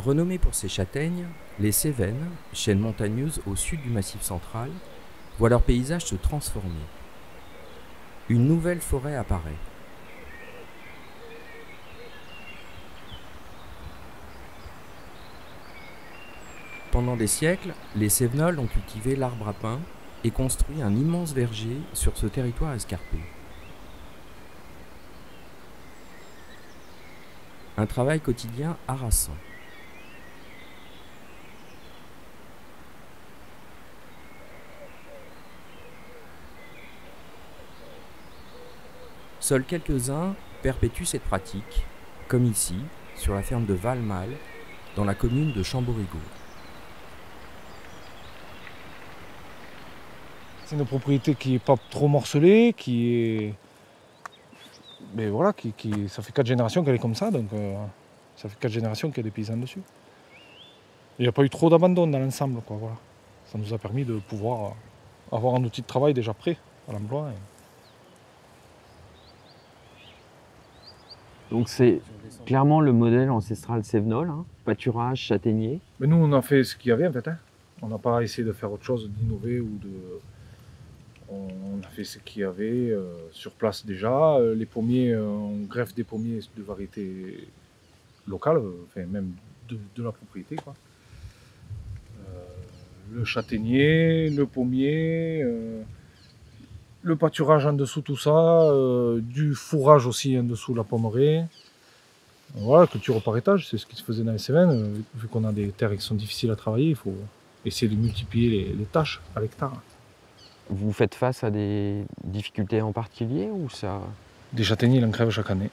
Renommée pour ses châtaignes, les Cévennes, chaîne montagneuse au sud du Massif central, voient leur paysage se transformer. Une nouvelle forêt apparaît. Pendant des siècles, les Cévenols ont cultivé l'arbre à pain et construit un immense verger sur ce territoire escarpé. Un travail quotidien harassant. Seuls quelques-uns perpétuent cette pratique, comme ici, sur la ferme de Valmal, dans la commune de Chamborigot. C'est une propriété qui n'est pas trop morcelée, qui est... Mais voilà, ça fait 4 générations qu'elle est comme ça, donc ça fait 4 générations qu'il y a des paysans dessus. Il n'y a pas eu trop d'abandon dans l'ensemble, quoi, voilà. Ça nous a permis de pouvoir avoir un outil de travail déjà prêt à l'emploi. Donc c'est clairement le modèle ancestral cévenol, hein, pâturage, châtaignier. Mais nous, on a fait ce qu'il y avait en fait. Hein. On n'a pas essayé de faire autre chose, d'innover ou de... On a fait ce qu'il y avait sur place déjà. Les pommiers, on greffe des pommiers de variétés locales, enfin même de la propriété, quoi. Le châtaignier, le pommier, le pâturage en dessous tout ça, du fourrage aussi en dessous la pommeraie. Voilà, culture par étage, c'est ce qui se faisait dans les Cévennes. Vu qu'on a des terres qui sont difficiles à travailler, il faut essayer de multiplier les tâches à l'hectare. Vous faites face à des difficultés en particulier ou ça? Des châtaigniers, il en crève chaque année.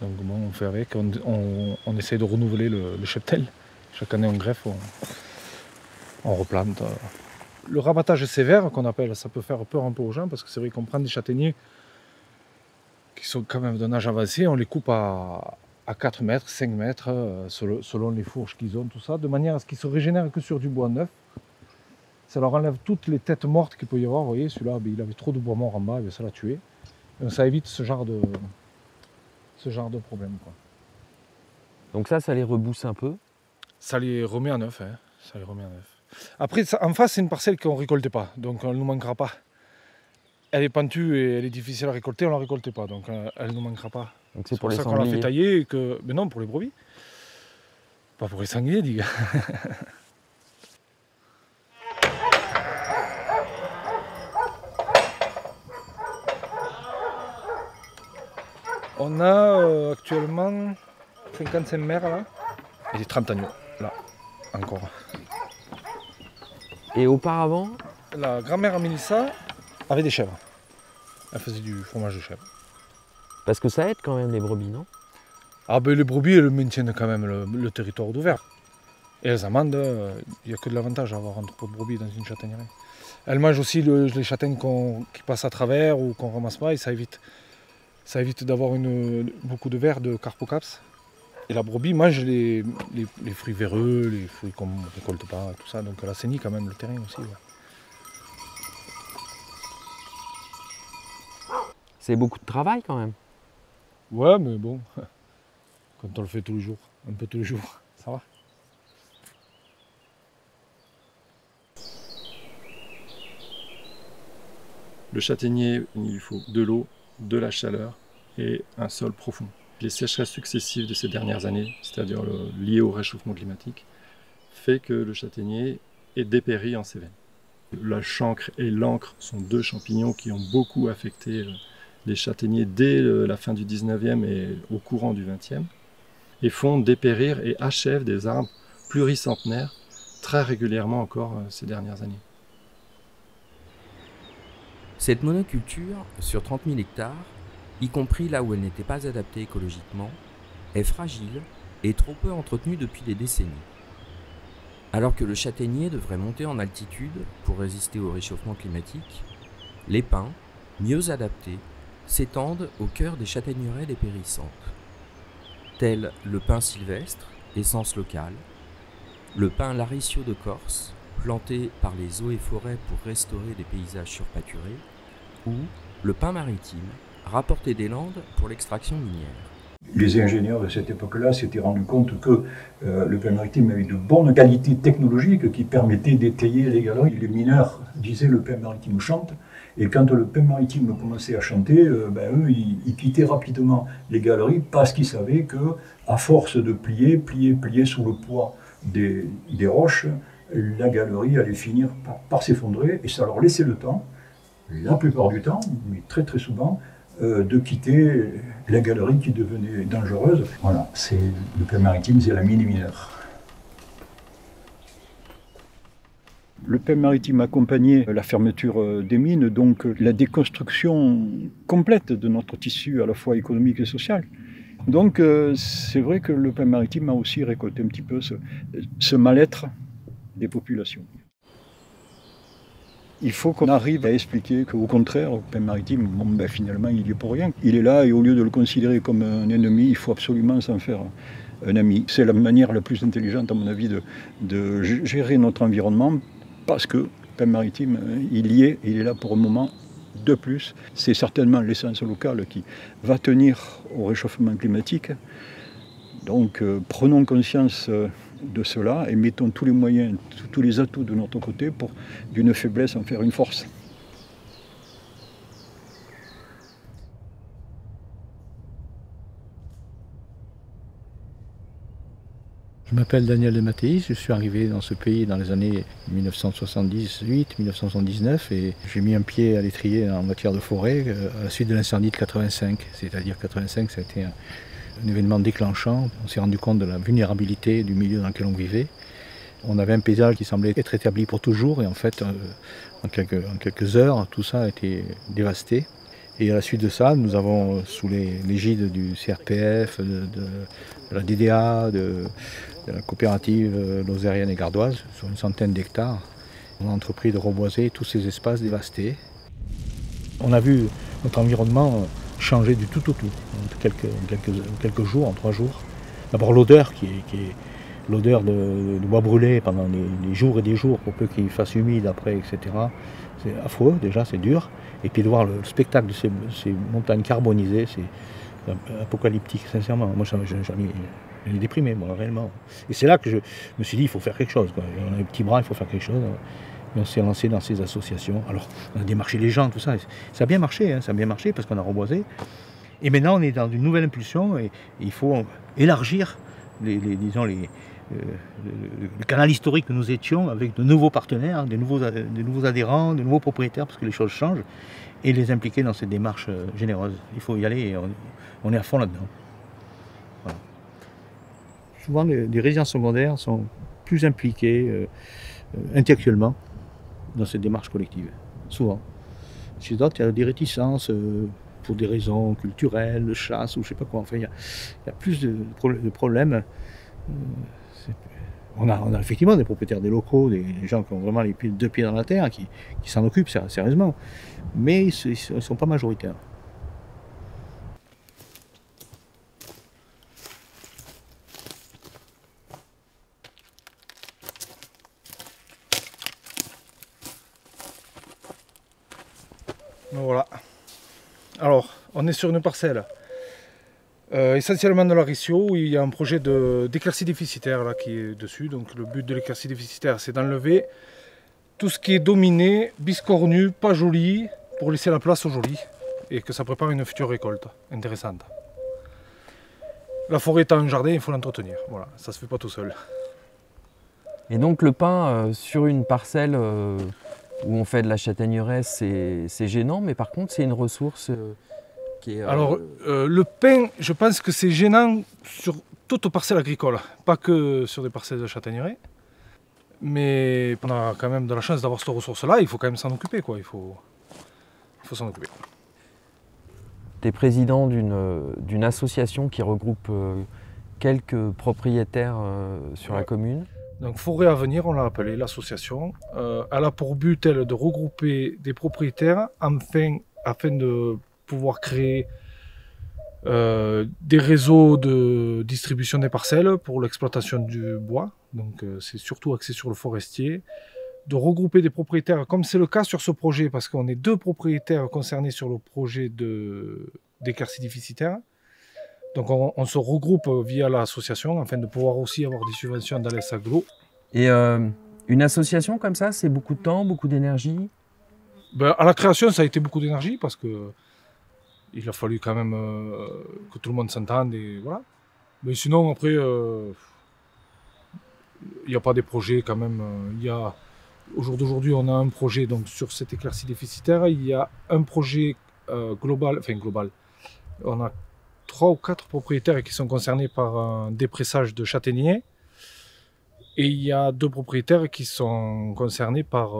Donc bon, on fait avec, on essaie de renouveler le cheptel. Chaque année on greffe, on replante. Le rabattage sévère qu'on appelle, ça peut faire peur un peu aux gens parce que c'est vrai qu'on prend des châtaigniers qui sont quand même d'un âge avancé, on les coupe à 4 mètres, 5 mètres, selon les fourches qu'ils ont, tout ça, de manière à ce qu'ils se régénèrent que sur du bois neuf. Ça leur enlève toutes les têtes mortes qu'il peut y avoir. Vous voyez, celui-là, il avait trop de bois mort en bas, et ça l'a tué. Donc ça évite ce genre de problème, quoi. Donc ça les rebousse un peu? Ça les remet à neuf, hein. Ça les remet à neuf. Après, en face, c'est une parcelle qu'on ne récoltait pas, donc elle ne nous manquera pas. Elle est pentue et elle est difficile à récolter, on ne la récoltait pas, donc elle ne nous manquera pas. Donc c'est pour les ça qu'on l'a fait sangliers. tailler et que... Mais non, pour les brebis. Pas pour les sangliers, dis gars. On a actuellement 55 mères là, et des 30 agneaux, là, encore. Et auparavant? La grand-mère Mélissa avait des chèvres. Elle faisait du fromage de chèvre. Parce que ça aide quand même les brebis, non? Ah ben les brebis, elles maintiennent quand même le territoire ouvert. Et elles amendent, il n'y a que de l'avantage à avoir un troupeau de brebis dans une châtaignerie. Elles mangent aussi les châtaignes qui passent à travers ou qu'on ne ramasse pas, et ça évite d'avoir beaucoup de vers de carpocaps. Et la brebis mange les fruits véreux, les fruits qu'on ne récolte pas, tout ça. Donc elle assainit quand même le terrain aussi. Ouais. C'est beaucoup de travail quand même. Ouais, mais bon, quand on le fait tous les jours, un peu tous les jours, ça va. Le châtaignier, il lui faut de l'eau, de la chaleur et un sol profond. Les sécheresses successives de ces dernières années, c'est-à-dire liées au réchauffement climatique, fait que le châtaignier est dépéri en Cévennes. La chancre et l'encre sont deux champignons qui ont beaucoup affecté les châtaigniers dès la fin du 19e et au courant du 20e, et font dépérir et achèvent des arbres pluricentenaires très régulièrement encore ces dernières années. Cette monoculture, sur 30 000 hectares, y compris là où elle n'était pas adaptée écologiquement, est fragile et trop peu entretenue depuis des décennies. Alors que le châtaignier devrait monter en altitude pour résister au réchauffement climatique, les pins, mieux adaptés, s'étendent au cœur des châtaigneraies dépérissantes, tels le pin sylvestre, essence locale, le pin laricio de Corse, planté par les eaux et forêts pour restaurer des paysages surpâturés, ou le pin maritime, rapporté des Landes pour l'extraction minière. Les ingénieurs de cette époque-là s'étaient rendus compte que le pain maritime avait de bonnes qualités technologiques qui permettaient d'étayer les galeries. Les mineurs disaient le pain maritime chante, et quand le pain maritime commençait à chanter, eux, ils quittaient rapidement les galeries parce qu'ils savaient que, à force de plier sous le poids des roches, la galerie allait finir par s'effondrer, et ça leur laissait le temps, la plupart du temps, mais très très souvent, de quitter la galerie qui devenait dangereuse. Voilà, c'est le pain maritime, c'est la mine des mineurs. Le pain maritime accompagnait la fermeture des mines, donc la déconstruction complète de notre tissu à la fois économique et social. Donc c'est vrai que le pain maritime a aussi récolté un petit peu ce mal-être des populations. Il faut qu'on arrive à expliquer qu'au contraire, le pain maritime, finalement, il n'y est pour rien. Il est là et au lieu de le considérer comme un ennemi, il faut absolument s'en faire un ami. C'est la manière la plus intelligente, à mon avis, de gérer notre environnement, parce que le pain maritime, il y est, il est là pour un moment de plus. C'est certainement l'essence locale qui va tenir au réchauffement climatique. Donc prenons conscience de cela et mettons tous les moyens, tous les atouts de notre côté pour d'une faiblesse en faire une force. Je m'appelle Daniel de Mathéis, je suis arrivé dans ce pays dans les années 1978-1979 et j'ai mis un pied à l'étrier en matière de forêt à la suite de l'incendie de 85. C'est-à-dire 85, ça a été un événement déclenchant. On s'est rendu compte de la vulnérabilité du milieu dans lequel on vivait. On avait un paysage qui semblait être établi pour toujours et en fait, en quelques heures, tout ça a été dévasté. Et à la suite de ça, nous avons, sous l'égide du CRPF, de la DDA, de la coopérative lozérienne et gardoise, sur une centaine d'hectares, on a entrepris de reboiser tous ces espaces dévastés. On a vu notre environnement changer du tout au tout, en quelques jours, en 3 jours. D'abord l'odeur qui est l'odeur de bois brûlé pendant les jours et des jours, pour peu qu'il fasse humide après, etc. C'est affreux, déjà, c'est dur. Et puis de voir le spectacle de ces montagnes carbonisées, c'est apocalyptique, sincèrement. Moi, j'en ai déprimé, moi, réellement. Et c'est là que je me suis dit, il faut faire quelque chose, quoi. On a les petits bras, il faut faire quelque chose. Et on s'est lancé dans ces associations. Alors, on a démarché les gens, tout ça. Ça a bien marché, hein, ça a bien marché parce qu'on a reboisé. Et maintenant, on est dans une nouvelle impulsion et il faut élargir le canal historique que nous étions avec de nouveaux partenaires, des nouveaux adhérents, de nouveaux propriétaires, parce que les choses changent, et les impliquer dans cette démarche généreuse. Il faut y aller et on est à fond là-dedans. Voilà. Souvent, les résidences secondaires sont plus impliqués intellectuellement dans cette démarche collective. Souvent. Chez d'autres, il y a des réticences pour des raisons culturelles, de chasse ou je ne sais pas quoi. Enfin, il y a plus de problèmes. On a effectivement des propriétaires des locaux, des gens qui ont vraiment les 2 pieds dans la terre, qui s'en occupent sérieusement, mais ils ne sont pas majoritaires. Voilà. Alors, on est sur une parcelle essentiellement de la Riccio, où il y a un projet d'éclaircie déficitaire là, qui est dessus. Donc le but de l'éclaircie déficitaire, c'est d'enlever tout ce qui est dominé, biscornu, pas joli, pour laisser la place au joli, et que ça prépare une future récolte intéressante. La forêt étant un jardin, il faut l'entretenir. Voilà, ça se fait pas tout seul. Et donc le pain sur une parcelle où on fait de la châtaigneraie, c'est gênant, mais par contre c'est une ressource qui est... Alors le pain, je pense que c'est gênant sur toute parcelle agricole, pas que sur des parcelles de châtaigneraie. Mais on a quand même de la chance d'avoir cette ressource-là, il faut quand même s'en occuper, quoi. Il faut s'en occuper. Tu es président d'une association qui regroupe quelques propriétaires sur la commune. Donc Forêt à venir, on l'a appelée, l'association. Elle a pour but, elle, de regrouper des propriétaires afin de pouvoir créer des réseaux de distribution des parcelles pour l'exploitation du bois. Donc c'est surtout axé sur le forestier. De regrouper des propriétaires, comme c'est le cas sur ce projet, parce qu'on est 2 propriétaires concernés sur le projet d'éclaircie déficitaire. Donc on se regroupe via l'association afin de pouvoir aussi avoir des subventions dans les aglo. Et une association comme ça, c'est beaucoup de temps, beaucoup d'énergie? Ben, à la création, ça a été beaucoup d'énergie parce que il a fallu quand même que tout le monde s'entende et voilà. Mais sinon, après, il n'y a pas des projets quand même. Au jour d'aujourd'hui, on a un projet donc, sur cette éclaircie déficitaire. Il y a un projet global. On a 3 ou 4 propriétaires qui sont concernés par un dépressage de châtaigniers. Et il y a 2 propriétaires qui sont concernés par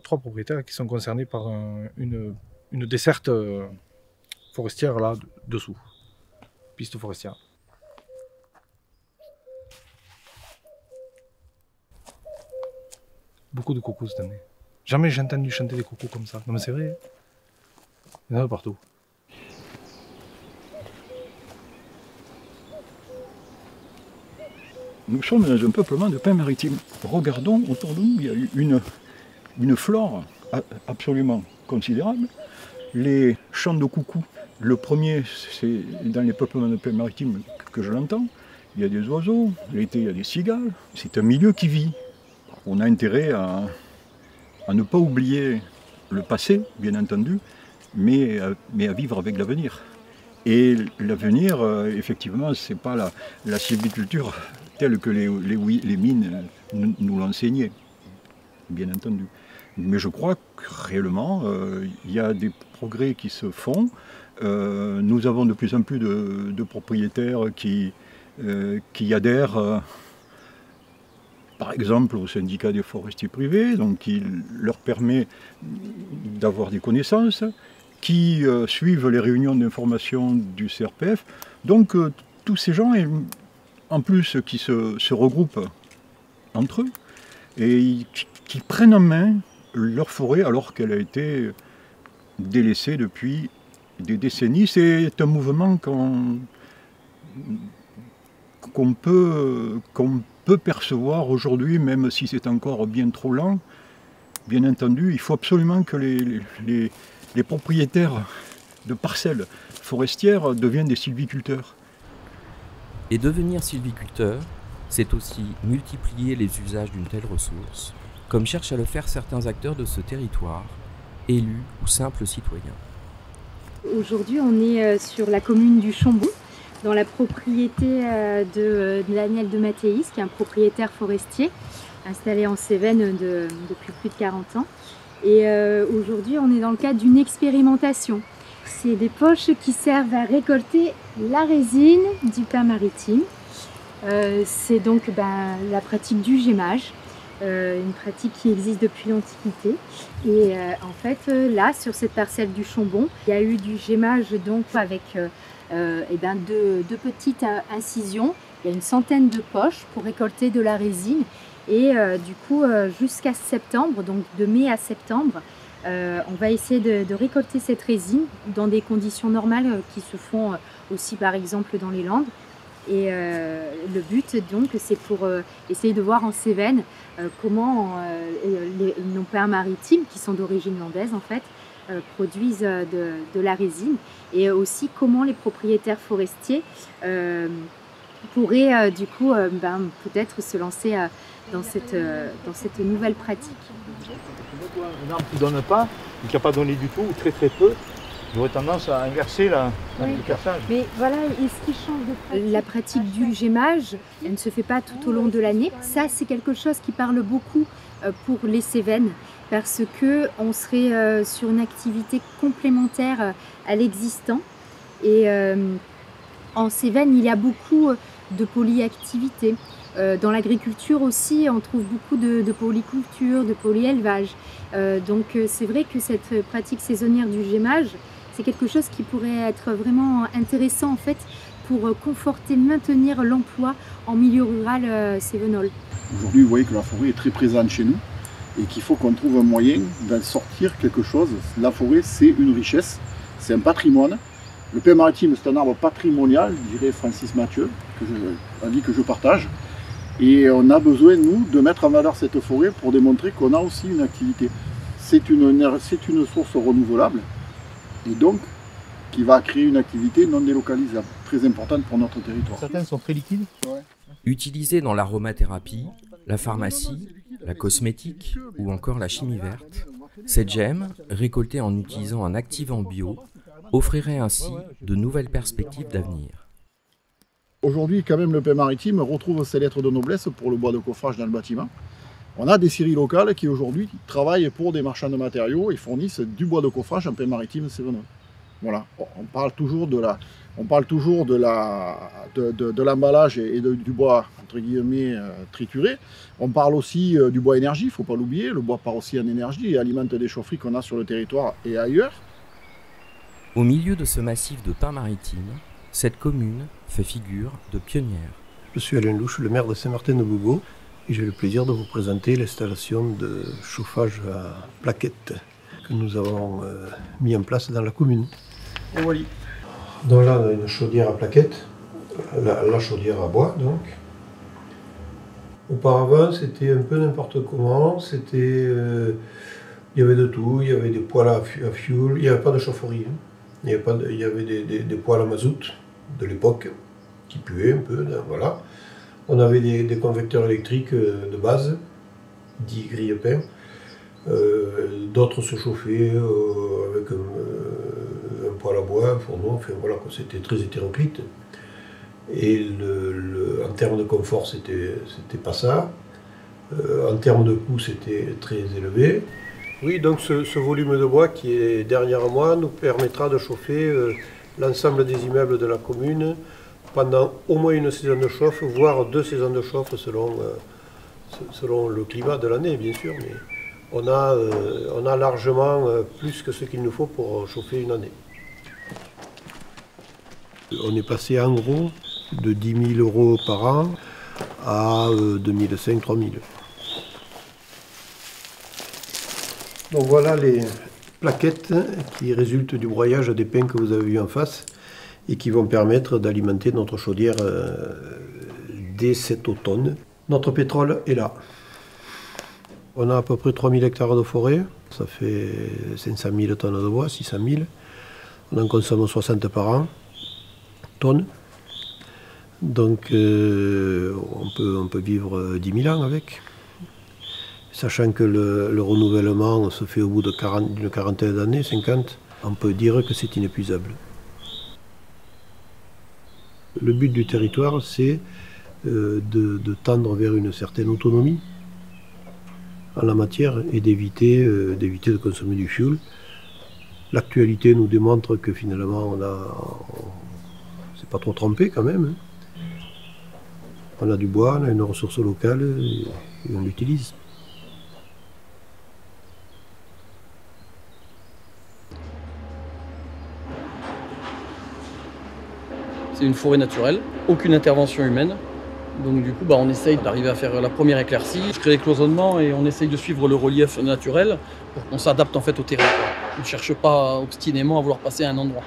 3 propriétaires qui sont concernés par une desserte forestière là dessous, piste forestière. Beaucoup de cocos cette année. Jamais j'ai entendu chanter des cocos comme ça. Non mais c'est vrai. Il y en a partout. Nous sommes dans un peuplement de pins maritimes. Regardons autour de nous, il y a eu une flore absolument considérable. Les chants de coucou, le premier, c'est dans les peuplements de pins maritimes que je l'entends. Il y a des oiseaux, l'été il y a des cigales. C'est un milieu qui vit. On a intérêt à ne pas oublier le passé, bien entendu, mais à vivre avec l'avenir. Et l'avenir, effectivement, ce n'est pas la sylviculture telle que les mines nous l'enseignaient, bien entendu. Mais je crois que réellement, il y a des progrès qui se font. Nous avons de plus en plus de propriétaires qui adhèrent, par exemple, au syndicat des forestiers privés, donc qui leur permet d'avoir des connaissances, qui suivent les réunions d'information du CRPF. Donc tous ces gens, en plus, qui se regroupent entre eux et qui prennent en main leur forêt alors qu'elle a été délaissée depuis des décennies. C'est un mouvement qu'on peut percevoir aujourd'hui, même si c'est encore bien trop lent. Bien entendu, il faut absolument que les propriétaires de parcelles forestières deviennent des sylviculteurs. Et devenir sylviculteur, c'est aussi multiplier les usages d'une telle ressource, comme cherchent à le faire certains acteurs de ce territoire, élus ou simples citoyens. Aujourd'hui, on est sur la commune du Chambon, dans la propriété de Daniel de Mathéis, qui est un propriétaire forestier installé en Cévennes depuis plus de 40 ans. Et aujourd'hui, on est dans le cadre d'une expérimentation. C'est des poches qui servent à récolter la résine du pin maritime. C'est donc la pratique du gémage, une pratique qui existe depuis l'Antiquité. Et en fait, là, sur cette parcelle du Chambon, il y a eu du gémage donc avec deux petites incisions. Il y a une centaine de poches pour récolter de la résine. Et du coup, jusqu'à septembre, donc de mai à septembre, on va essayer de récolter cette résine dans des conditions normales qui se font aussi par exemple dans les Landes. Et le but donc c'est pour essayer de voir en Cévennes comment nos pins maritimes, qui sont d'origine landaise en fait, produisent de la résine, et aussi comment les propriétaires forestiers pourraient du coup peut-être se lancer dans cette nouvelle pratique. Un arbre qui ne donne pas, ou qui n'a pas donné du tout, ou très très peu, j'aurais tendance à inverser le perçage. Mais voilà, et ce qui change de pratique, la pratique du gémage, elle ne se fait pas tout au long de l'année. Ça, c'est quelque chose qui parle beaucoup pour les Cévennes, parce qu'on serait sur une activité complémentaire à l'existant. Et en Cévennes, il y a beaucoup de polyactivités. Dans l'agriculture aussi, on trouve beaucoup de polyculture, de polyélevage. Donc c'est vrai que cette pratique saisonnière du gémage, c'est quelque chose qui pourrait être vraiment intéressant en fait pour conforter, maintenir l'emploi en milieu rural cévenol. Aujourd'hui, vous voyez que la forêt est très présente chez nous et qu'il faut qu'on trouve un moyen d'en sortir quelque chose. La forêt, c'est une richesse, c'est un patrimoine. Le pin maritime, c'est un arbre patrimonial, dirait Francis Mathieu, un avis que je partage. Et on a besoin, nous, de mettre en valeur cette forêt pour démontrer qu'on a aussi une activité. C'est une source renouvelable. Et donc, qui va créer une activité non délocalisable, très importante pour notre territoire. Certaines sont très liquides. Utilisée dans l'aromathérapie, la pharmacie, la cosmétique ou encore la chimie verte, cette gemme, récoltée en utilisant un activant bio, offrirait ainsi de nouvelles perspectives d'avenir. Aujourd'hui, quand même, le Pin Maritime retrouve ses lettres de noblesse pour le bois de coffrage dans le bâtiment. On a des scieries locales qui aujourd'hui travaillent pour des marchands de matériaux et fournissent du bois de coffrage en Pin Maritime Cévenol. Voilà, on parle toujours de l'emballage et du bois entre guillemets trituré. On parle aussi du bois énergie, il ne faut pas l'oublier. Le bois part aussi en énergie et alimente des chaufferies qu'on a sur le territoire et ailleurs. Au milieu de ce massif de pins maritimes, cette commune fait figure de pionnière. Je suis Alain Louche, le maire de Saint-Martin-de-Bougot, et j'ai le plaisir de vous présenter l'installation de chauffage à plaquettes que nous avons mis en place dans la commune. Et voilà. Donc là, on a une chaudière à plaquettes, la chaudière à bois donc. Auparavant, c'était un peu n'importe comment, il y avait de tout, il y avait des poêles à fioul, il n'y avait pas de chaufferie. Il y avait des poêles à mazout de l'époque qui puaient un peu, voilà. On avait des convecteurs électriques de base, dits grille-pain. D'autres se chauffaient avec un poêle à bois, un fourneau, enfin voilà, c'était très hétéroclite. Et en termes de confort, c'était pas ça. En termes de coût, c'était très élevé. Oui, donc ce volume de bois qui est derrière moi nous permettra de chauffer l'ensemble des immeubles de la commune pendant au moins une saison de chauffe, voire 2 saisons de chauffe selon le climat de l'année, bien sûr. Mais on a largement plus que ce qu'il nous faut pour chauffer une année. On est passé en gros de 10 000 € par an à 2005, 3 000. Donc voilà les plaquettes qui résultent du broyage des pins que vous avez vu en face et qui vont permettre d'alimenter notre chaudière dès cet automne. Notre pétrole est là. On a à peu près 3000 hectares de forêt, ça fait 500 000 tonnes de bois, 600 000. On en consomme 60 par an, tonnes. Donc on peut vivre 10 000 ans avec. Sachant que le renouvellement se fait au bout d'une quarantaine d'années, 50, on peut dire que c'est inépuisable. Le but du territoire, c'est de tendre vers une certaine autonomie en la matière et d'éviter de consommer du fioul. L'actualité nous démontre que finalement, on s'est pas trop trompé quand même. On a du bois, on a une ressource locale et on l'utilise. C'est une forêt naturelle, aucune intervention humaine. Donc du coup, on essaye d'arriver à faire la première éclaircie. Je crée des cloisonnements et on essaye de suivre le relief naturel pour qu'on s'adapte en fait au territoire. On ne cherche pas obstinément à vouloir passer à un endroit.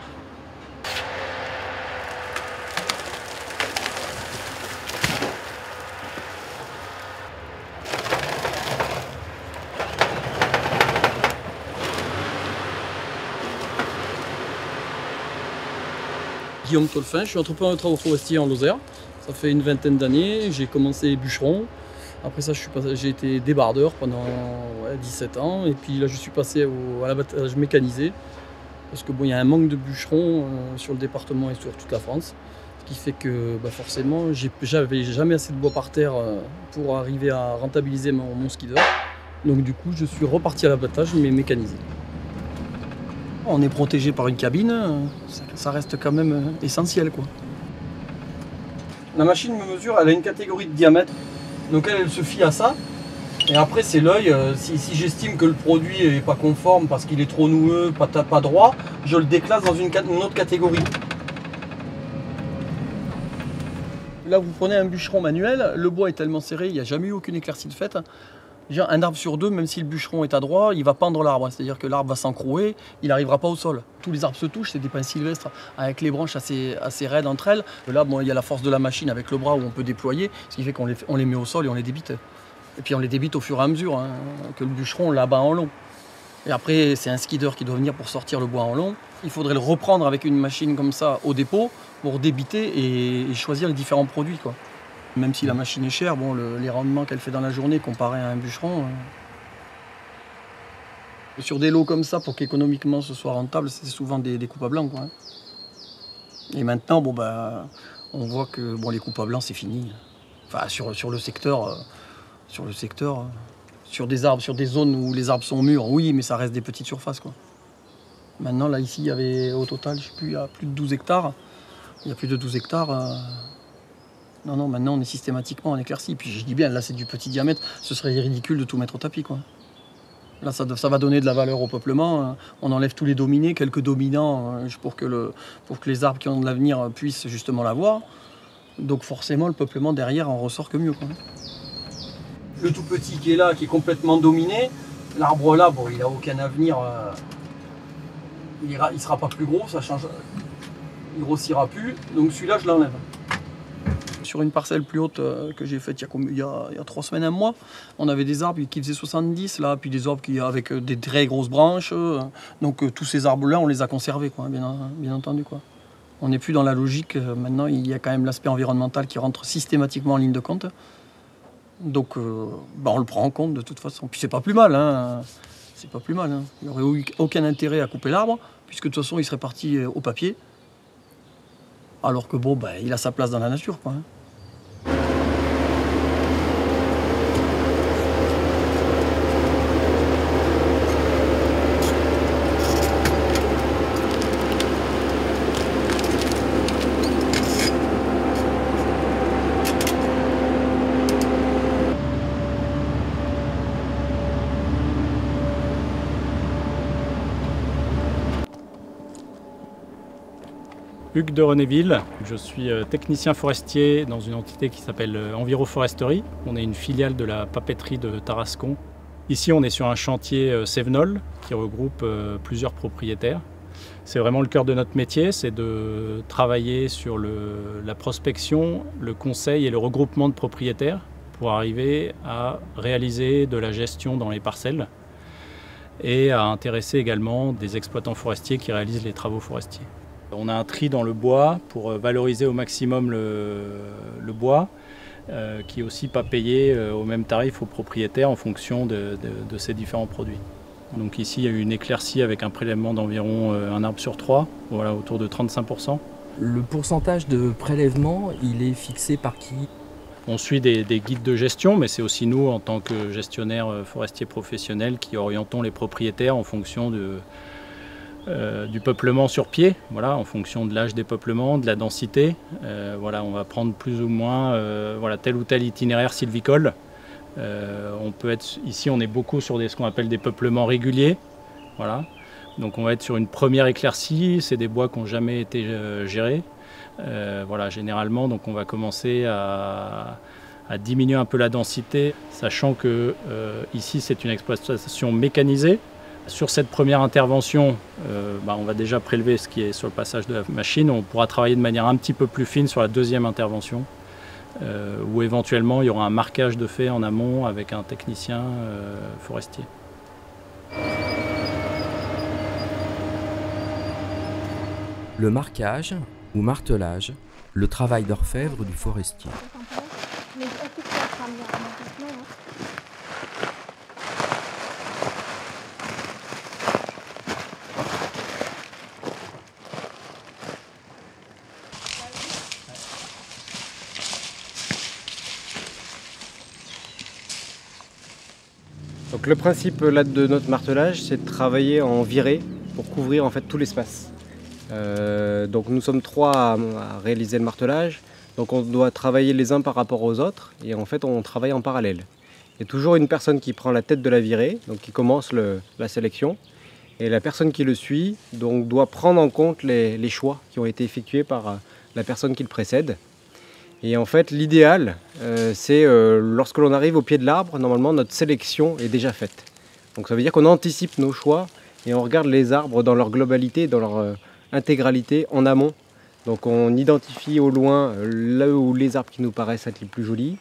Guillaume Tolfin, je suis entrepreneur de travaux forestiers en Lozère. Ça fait une vingtaine d'années, j'ai commencé bûcheron. Après ça, j'ai été débardeur pendant 17 ans. Et puis là, je suis passé à l'abattage mécanisé. Parce que il y a un manque de bûcherons sur le département et sur toute la France. Ce qui fait que forcément, j'avais jamais assez de bois par terre pour arriver à rentabiliser mon skidoo. Donc du coup, je suis reparti à l'abattage, mais mécanisé. On est protégé par une cabine, ça reste quand même essentiel, quoi. La machine me mesure, elle a une catégorie de diamètre, donc elle se fie à ça. Et après c'est l'œil, si j'estime que le produit n'est pas conforme parce qu'il est trop noueux, pas droit, je le déclasse dans une autre catégorie. Là vous prenez un bûcheron manuel, le bois est tellement serré, il n'y a jamais eu aucune éclaircie de fait. Un arbre sur deux, même si le bûcheron est à droit, il va pendre l'arbre. C'est-à-dire que l'arbre va s'encrouer, il n'arrivera pas au sol. Tous les arbres se touchent, c'est des pins sylvestres avec les branches assez raides entre elles. Là, il y a la force de la machine avec le bras où on peut déployer, ce qui fait qu'on les met au sol et on les débite. Et puis on les débite au fur et à mesure, que le bûcheron l'abat en long. Et après, c'est un skidder qui doit venir pour sortir le bois en long. Il faudrait le reprendre avec une machine comme ça au dépôt pour débiter et choisir les différents produits, quoi. Même si la machine est chère, bon, les rendements qu'elle fait dans la journée comparé à un bûcheron... Sur des lots comme ça, pour qu'économiquement ce soit rentable, c'est souvent des coupes à blanc, quoi. Et maintenant, bon, bah, on voit que bon, les coupes à blanc, c'est fini. Enfin, sur le secteur, sur des arbres, sur des zones où les arbres sont mûrs, oui, mais ça reste des petites surfaces, quoi. Maintenant, là, ici, il y avait au total, je sais plus, il y a plus de 12 hectares. Il y a plus de 12 hectares. Non, maintenant, on est systématiquement en éclaircie. Puis je dis bien, là, c'est du petit diamètre. Ce serait ridicule de tout mettre au tapis, quoi. Là, ça va donner de la valeur au peuplement. On enlève tous les dominés, quelques dominants, pour que les arbres qui ont de l'avenir puissent justement l'avoir. Donc forcément, le peuplement derrière en ressort que mieux, quoi. Le tout petit qui est là, qui est complètement dominé, l'arbre là, bon, il n'a aucun avenir. Il sera pas plus gros, ça change. Il grossira plus. Donc celui-là, je l'enlève. Sur une parcelle plus haute que j'ai faite il y a 3 semaines, un mois, on avait des arbres qui faisaient 70 là, puis des arbres avec des très grosses branches. Donc tous ces arbres-là, on les a conservés, quoi, bien entendu, quoi. On n'est plus dans la logique. Maintenant, il y a quand même l'aspect environnemental qui rentre systématiquement en ligne de compte. Donc on le prend en compte de toute façon. Puis c'est pas plus mal, hein. C'est pas plus mal, hein. Il n'y aurait aucun intérêt à couper l'arbre, puisque de toute façon, il serait parti au papier. Alors que bon, il a sa place dans la nature, quoi, hein. Hugues de Renéville, je suis technicien forestier dans une entité qui s'appelle Enviroforesterie. On est une filiale de la papeterie de Tarascon. Ici, on est sur un chantier Cévenol qui regroupe plusieurs propriétaires. C'est vraiment le cœur de notre métier, c'est de travailler sur la prospection, le conseil et le regroupement de propriétaires pour arriver à réaliser de la gestion dans les parcelles et à intéresser également des exploitants forestiers qui réalisent les travaux forestiers. On a un tri dans le bois pour valoriser au maximum le bois, qui est aussi pas payé au même tarif aux propriétaires en fonction de ces différents produits. Donc ici, il y a eu une éclaircie avec un prélèvement d'environ 1 arbre sur 3, voilà, autour de 35%. Le pourcentage de prélèvement, il est fixé par qui ? On suit des guides de gestion, mais c'est aussi nous, en tant que gestionnaires forestiers professionnels, qui orientons les propriétaires en fonction du peuplement sur pied, voilà, en fonction de l'âge des peuplements, de la densité. Voilà, on va prendre plus ou moins voilà, tel ou tel itinéraire sylvicole. On peut être, ici, on est beaucoup sur ce qu'on appelle des peuplements réguliers. Voilà. Donc on va être sur une première éclaircie, c'est des bois qui n'ont jamais été gérés. Voilà, généralement, donc on va commencer à diminuer un peu la densité, sachant que ici c'est une exploitation mécanisée. Sur cette première intervention, on va déjà prélever ce qui est sur le passage de la machine. On pourra travailler de manière un petit peu plus fine sur la deuxième intervention, où éventuellement il y aura un marquage de fait en amont avec un technicien forestier. Le marquage ou martelage, le travail d'orfèvre du forestier. Donc le principe là de notre martelage, c'est de travailler en virée pour couvrir en fait tout l'espace. Donc nous sommes 3 à réaliser le martelage, donc on doit travailler les uns par rapport aux autres et en fait on travaille en parallèle. Il y a toujours une personne qui prend la tête de la virée, donc qui commence la sélection, et la personne qui le suit donc, doit prendre en compte les choix qui ont été effectués par la personne qui le précède. Et en fait l'idéal c'est lorsque l'on arrive au pied de l'arbre, normalement notre sélection est déjà faite. Donc ça veut dire qu'on anticipe nos choix et on regarde les arbres dans leur globalité, dans leur intégralité en amont. Donc on identifie au loin là où les arbres qui nous paraissent être les plus jolis.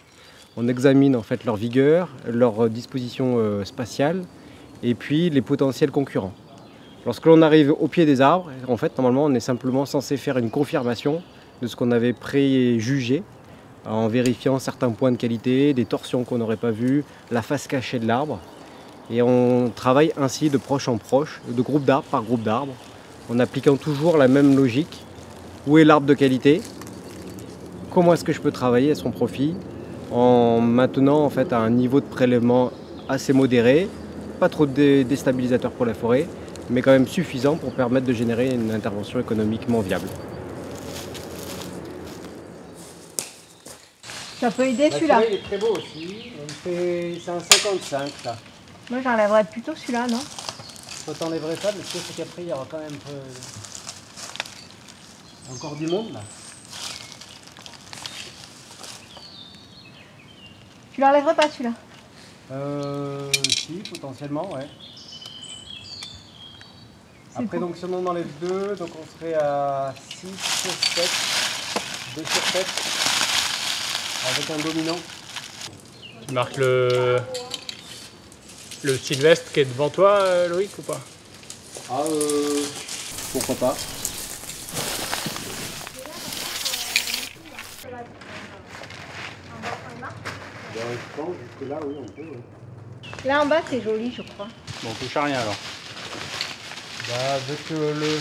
On examine en fait leur vigueur, leur disposition spatiale et puis les potentiels concurrents. Lorsque l'on arrive au pied des arbres, en fait, normalement, on est simplement censé faire une confirmation de ce qu'on avait préjugé, en vérifiant certains points de qualité, des torsions qu'on n'aurait pas vues, la face cachée de l'arbre. Et on travaille ainsi de proche en proche, de groupe d'arbres par groupe d'arbres, en appliquant toujours la même logique. Où est l'arbre de qualité? Comment est-ce que je peux travailler à son profit en maintenant en fait, à un niveau de prélèvement assez modéré, pas trop déstabilisateur pour la forêt, mais quand même suffisant pour permettre de générer une intervention économiquement viable. Ça peut aider celui-là. Il est très beau aussi, c'est un 55 ça. Moi j'enlèverais plutôt celui-là, non? Toi t'enlèverais ça, mais c'est qu'après il y aura quand même encore du monde là. Tu l'enlèverais pas celui-là? Si, potentiellement, ouais. Après, donc, si on en enlève 2, donc on serait à 6 sur 7, 2 sur 7, avec un dominant. Tu marques le sud-ouest qui est devant toi, Loïc, ou pas? Ah, pourquoi pas. Jusque-là, oui, on peut. Là en bas, c'est joli, je crois. Bon, on touche à rien alors. Bah, avec le...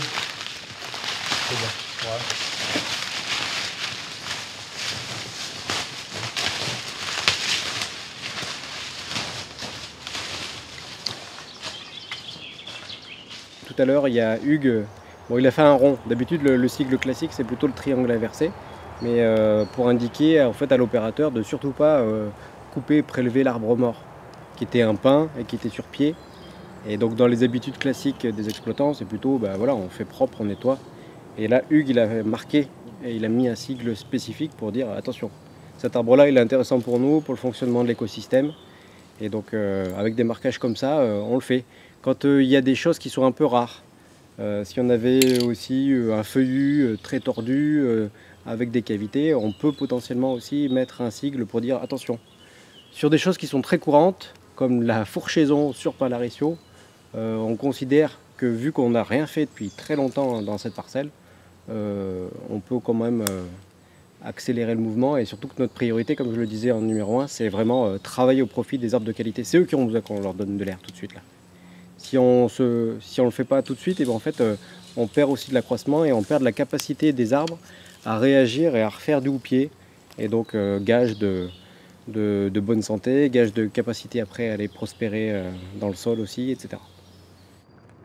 C'est bon, ouais. Tout à l'heure, il y a Hugues, bon, il a fait un rond. D'habitude, le cycle classique, c'est plutôt le triangle inversé. Mais pour indiquer en fait, à l'opérateur de surtout pas couper et prélever l'arbre mort, qui était un pin et qui était sur pied. Et donc dans les habitudes classiques des exploitants, c'est plutôt, bah, voilà, on fait propre, on nettoie. Et là, Hugues, il a marqué et il a mis un sigle spécifique pour dire attention, cet arbre-là, il est intéressant pour nous, pour le fonctionnement de l'écosystème. Et donc avec des marquages comme ça, on le fait. Quand il y a des choses qui sont un peu rares, si on avait aussi un feuillu très tordu, avec des cavités, on peut potentiellement aussi mettre un sigle pour dire attention. Sur des choses qui sont très courantes, comme la fourchaison sur Palaricio, on considère que vu qu'on n'a rien fait depuis très longtemps dans cette parcelle, on peut quand même accélérer le mouvement et surtout que notre priorité, comme je le disais en numéro 1, c'est vraiment travailler au profit des arbres de qualité. C'est eux qui ont besoin qu'on leur donne de l'air tout de suite là. Si on le fait pas tout de suite, et ben en fait, on perd aussi de l'accroissement et on perd de la capacité des arbres à réagir et à refaire du houppier. Et donc gage de bonne santé, gage de capacité après à aller prospérer dans le sol aussi, etc.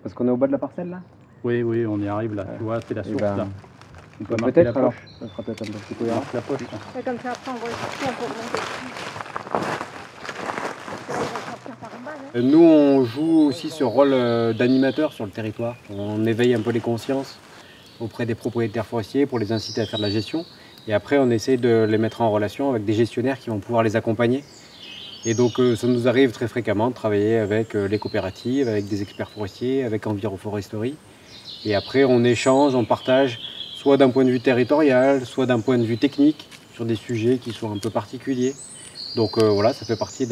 Parce qu'on est au bas de la parcelle là? Oui, oui, on y arrive là, tu vois, c'est la source là. On peut marquer la poche. Ça sera peut-être un peu plus cohérent. La poche. Ouais, comme ça, après on voit on peut remonter. Nous, on joue aussi ce rôle d'animateur sur le territoire. On éveille un peu les consciences auprès des propriétaires forestiers pour les inciter à faire de la gestion. Et après, on essaie de les mettre en relation avec des gestionnaires qui vont pouvoir les accompagner. Et donc, ça nous arrive très fréquemment de travailler avec les coopératives, avec des experts forestiers, avec Enviroforesterie. Et après, on échange, on partage, soit d'un point de vue territorial, soit d'un point de vue technique, sur des sujets qui sont un peu particuliers. Donc voilà, ça fait partie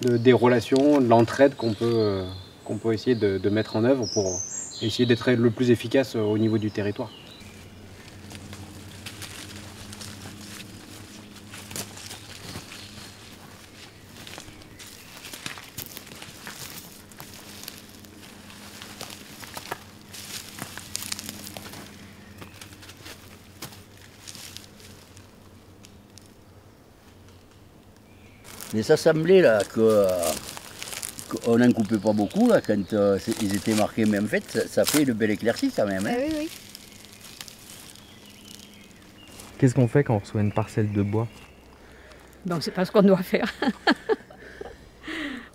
des relations, de l'entraide qu'on peut essayer de mettre en œuvre pour essayer d'être le plus efficace au niveau du territoire. Les assemblées là, qu'on n'en coupait pas beaucoup là, quand ils étaient marqués même fait, ça fait une belle éclaircie quand même. Hein. Oui, oui. Qu'est-ce qu'on fait quand on reçoit une parcelle de bois? Donc c'est pas ce qu'on doit faire.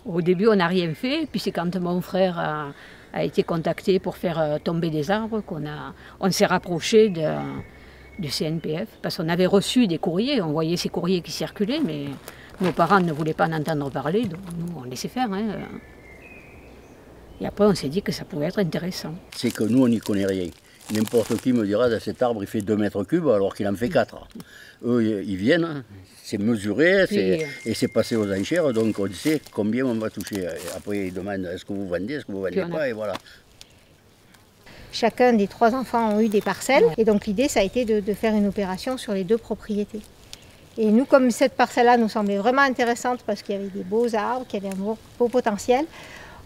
Au début on n'a rien fait, puis c'est quand mon frère a été contacté pour faire tomber des arbres qu'on s'est rapproché du CNPF, parce qu'on avait reçu des courriers, on voyait ces courriers qui circulaient, mais nos parents ne voulaient pas en entendre parler, donc nous on laissait faire. Hein. Et après on s'est dit que ça pouvait être intéressant. C'est que nous on n'y connaît rien. N'importe qui me dira que cet arbre il fait 2 mètres cubes alors qu'il en fait 4. Eux, ils viennent, c'est mesuré et c'est passé aux enchères, donc on sait combien on va toucher. Et après, ils demandent est-ce que vous vendez, est-ce que vous ne vendez pas, et voilà. Chacun des 3 enfants ont eu des parcelles, et donc l'idée, ça a été de faire une opération sur les 2 propriétés. Et nous, comme cette parcelle-là nous semblait vraiment intéressante parce qu'il y avait des beaux arbres, qu'il y avait un beau potentiel,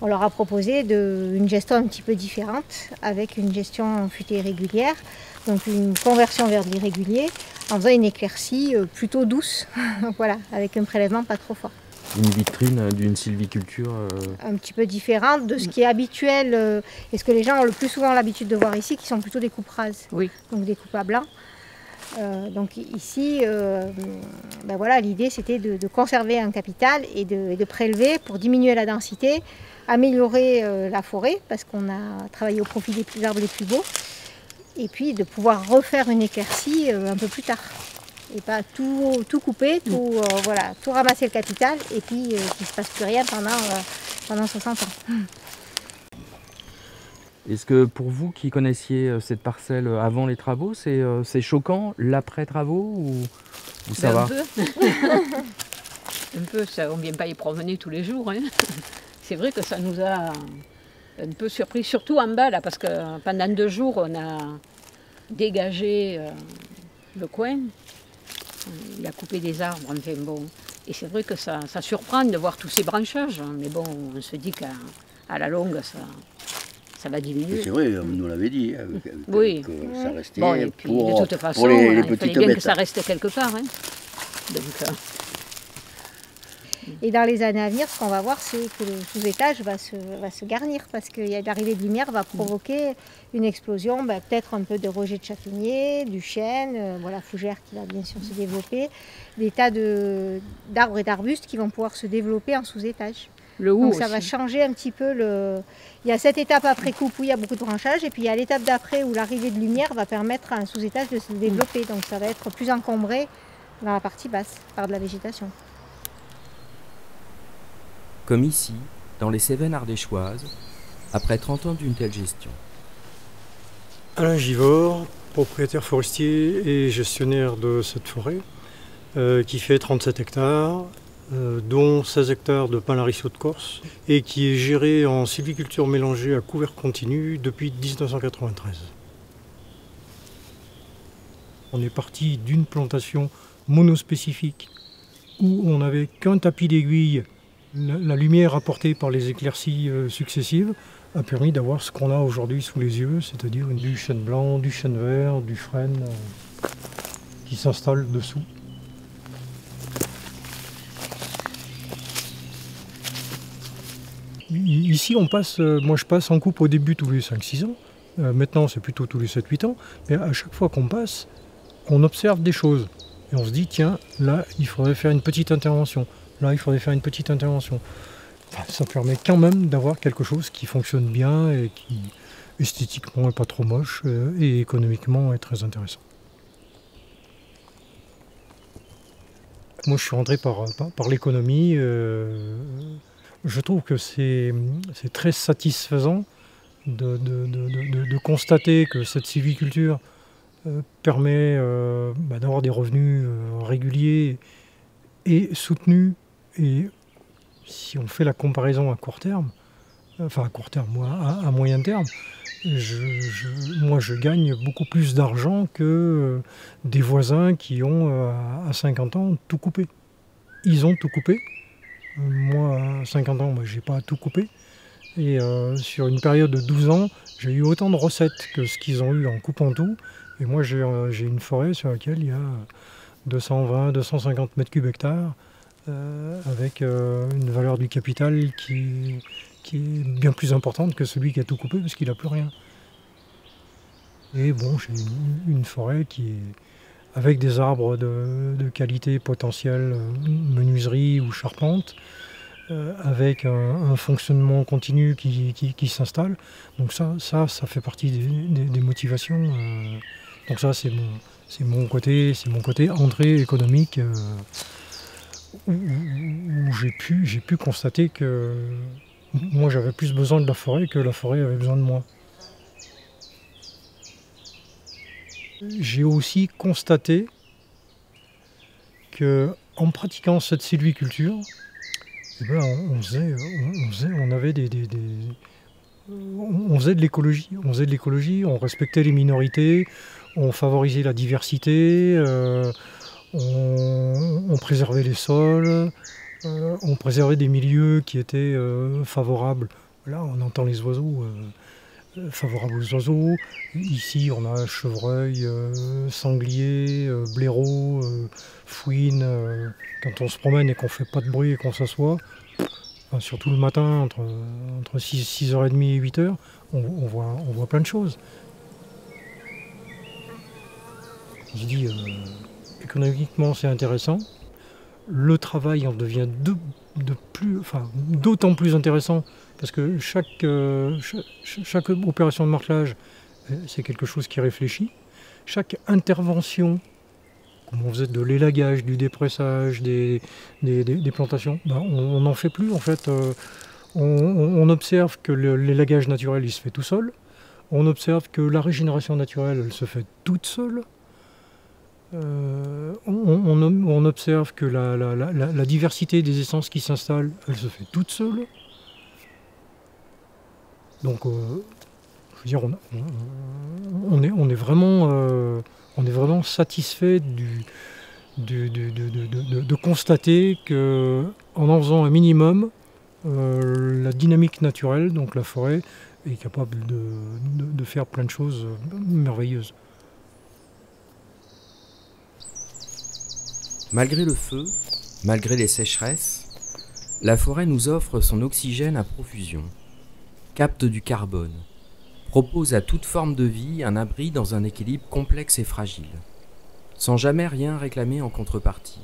on leur a proposé une gestion un petit peu différente, avec une gestion futée régulière, donc une conversion vers de l'irrégulier, en faisant une éclaircie plutôt douce, voilà, avec un prélèvement pas trop fort. Une vitrine d'une sylviculture un petit peu différente de ce qui est habituel et ce que les gens ont le plus souvent l'habitude de voir ici, qui sont plutôt des coupes rases, donc des coupes à blanc. Donc ici, ben voilà, l'idée c'était de conserver un capital et de prélever pour diminuer la densité, améliorer la forêt parce qu'on a travaillé au profit des arbres les plus beaux, et puis de pouvoir refaire une éclaircie un peu plus tard. Et pas tout couper, voilà, tout ramasser le capital et puis qu'il ne se passe plus rien pendant 60 ans. Est-ce que pour vous qui connaissiez cette parcelle avant les travaux, c'est choquant l'après-travaux ou ça va? Un peu, ça, on ne vient pas y promener tous les jours. Hein. C'est vrai que ça nous a un peu surpris, surtout en bas, là, parce que pendant 2 jours, on a dégagé le coin. Il a coupé des arbres, enfin bon. Et c'est vrai que ça surprend de voir tous ces branchages. Mais bon, on se dit qu'à la longue, ça va diminuer. C'est vrai, on nous l'avait dit. Oui. Que ça restait bon, et puis, de toute façon, pour les il petites fallait bien bêtes. que ça reste quelque part. Hein. Donc, Et dans les années à venir, ce qu'on va voir, c'est que le sous-étage va se garnir parce que l'arrivée de lumière va provoquer une explosion, peut-être un peu de rejet de châtaignier, du chêne, la fougère qui va bien sûr se développer, des tas d'arbres et d'arbustes qui vont pouvoir se développer en sous-étage. Donc ça va changer un petit peu Il y a cette étape après coupe où il y a beaucoup de branchages, et puis il y a l'étape d'après où l'arrivée de lumière va permettre à un sous-étage de se développer. Donc ça va être plus encombré dans la partie basse par de la végétation. Comme ici, dans les Cévennes ardéchoises, après 30 ans d'une telle gestion. Alain Givor, propriétaire forestier et gestionnaire de cette forêt, qui fait 37 hectares, dont 16 hectares de pin lariceau de Corse, et qui est géré en sylviculture mélangée à couvert continu depuis 1993. On est parti d'une plantation monospécifique où on n'avait qu'un tapis d'aiguille. La lumière apportée par les éclaircies successives a permis d'avoir ce qu'on a aujourd'hui sous les yeux, c'est-à-dire du chêne blanc, du chêne vert, du frêne qui s'installe dessous. Ici, moi je passe en coupe au début tous les 5-6 ans, maintenant c'est plutôt tous les 7-8 ans, mais à chaque fois qu'on passe, on observe des choses. Et on se dit, tiens, là il faudrait faire une petite intervention. Là, il faudrait faire une petite intervention. Enfin, ça permet quand même d'avoir quelque chose qui fonctionne bien et qui esthétiquement n'est pas trop moche et économiquement est très intéressant. Moi, je suis rentré par l'économie. Je trouve que c'est très satisfaisant de constater que cette sylviculture permet d'avoir des revenus réguliers et soutenus. Et si on fait la comparaison à court terme, enfin à court terme, à moyen terme, moi je gagne beaucoup plus d'argent que des voisins qui ont à 50 ans tout coupé. Ils ont tout coupé. Moi à 50 ans, je n'ai pas tout coupé. Et sur une période de 12 ans, j'ai eu autant de recettes que ce qu'ils ont eu en coupant tout. Et moi j'ai une forêt sur laquelle il y a 220-250 mètres cubes hectares. Avec une valeur du capital qui est bien plus importante que celui qui a tout coupé parce qu'il n'a plus rien. Et bon, j'ai une forêt qui est avec des arbres de qualité potentielle, menuiserie ou charpente, avec un fonctionnement continu qui s'installe. Donc ça fait partie des motivations. Donc ça, c'est mon côté entrée économique. Où j'ai pu constater que moi j'avais plus besoin de la forêt que la forêt avait besoin de moi. J'ai aussi constaté qu'en pratiquant cette sylviculture, eh ben, on faisait de l'écologie. On faisait de l'écologie, on respectait les minorités, on favorisait la diversité, on préservait les sols, on préservait des milieux qui étaient favorables. Là, on entend les oiseaux, favorables aux oiseaux. Ici, on a chevreuil, sanglier, blaireau, fouine. Quand on se promène et qu'on ne fait pas de bruit et qu'on s'assoit, enfin, surtout le matin, entre 6h30 et 8h, on voit plein de choses. Je dis, économiquement, c'est intéressant. Le travail en devient d'autant plus intéressant parce que chaque opération de martelage, c'est quelque chose qui réfléchit. Chaque intervention, comme on faisait de l'élagage, du dépressage, des plantations, ben on n'en fait plus en fait. On observe que l'élagage naturel il se fait tout seul. On observe que la régénération naturelle elle se fait toute seule. On observe que la diversité des essences qui s'installent, elle se fait toute seule. Donc, je veux dire, on est vraiment satisfait de constater que, en faisant un minimum, la dynamique naturelle, donc la forêt, est capable de faire plein de choses merveilleuses. Malgré le feu, malgré les sécheresses, la forêt nous offre son oxygène à profusion, capte du carbone, propose à toute forme de vie un abri dans un équilibre complexe et fragile, sans jamais rien réclamer en contrepartie.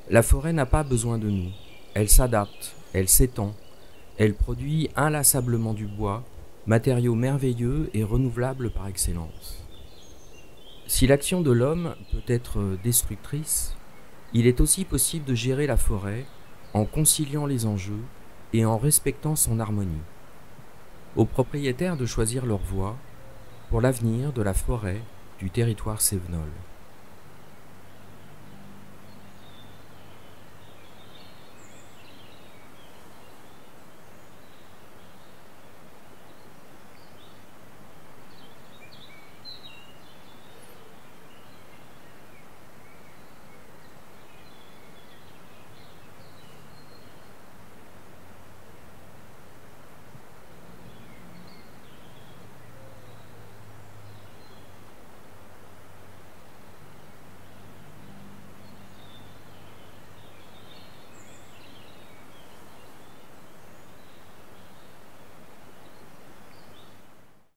La forêt n'a pas besoin de nous, elle s'adapte, elle s'étend, elle produit inlassablement du bois, matériau merveilleux et renouvelable par excellence. Si l'action de l'homme peut être destructrice, il est aussi possible de gérer la forêt en conciliant les enjeux et en respectant son harmonie. Aux propriétaires de choisir leur voie pour l'avenir de la forêt du territoire cévenol.